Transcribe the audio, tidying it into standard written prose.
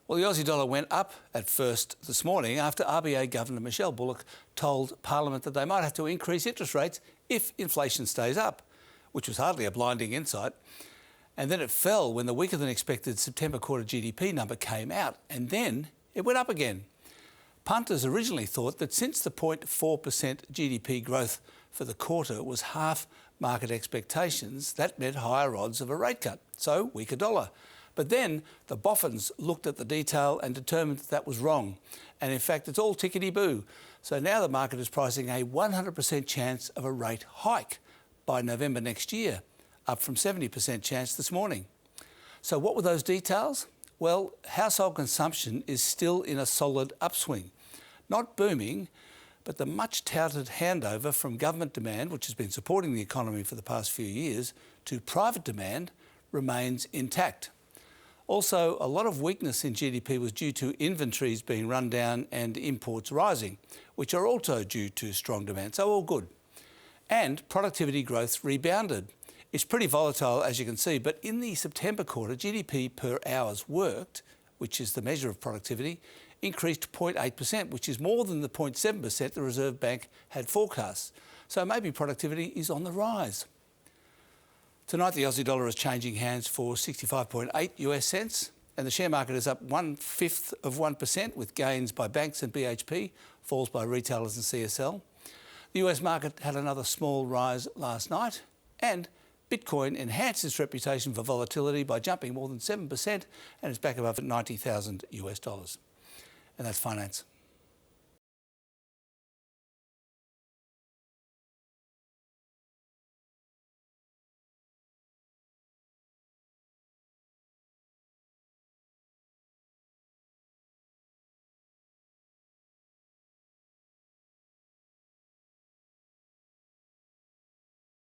Well, the Aussie dollar went up at first this morning after RBA Governor Michele Bullock told Parliament that they might have to increase interest rates if inflation stays up, which was hardly a blinding insight. And then it fell when the weaker than expected September quarter GDP number came out, and then it went up again. Punters originally thought that since the 0.4% GDP growth for the quarter was half market expectations, that meant higher odds of a rate cut, so weaker dollar. But then the boffins looked at the detail and determined that was wrong. And in fact, it's all tickety-boo. So now the market is pricing a 100% chance of a rate hike by November next year, up from 70% chance this morning. So what were those details? Well, household consumption is still in a solid upswing. Not booming, but the much touted handover from government demand, which has been supporting the economy for the past few years, to private demand remains intact. Also, a lot of weakness in GDP was due to inventories being run down and imports rising, which are also due to strong demand, so all good. And productivity growth rebounded. It's pretty volatile, as you can see, but in the September quarter, GDP per hours worked, which is the measure of productivity, increased 0.8%, which is more than the 0.7% the Reserve Bank had forecast. So maybe productivity is on the rise. Tonight, the Aussie dollar is changing hands for 65.8 US cents, and the share market is up 0.1%, with gains by banks and BHP, falls by retailers and CSL. The US market had another small rise last night, and Bitcoin enhanced its reputation for volatility by jumping more than 7%, and is back above $90,000 US. And that's finance.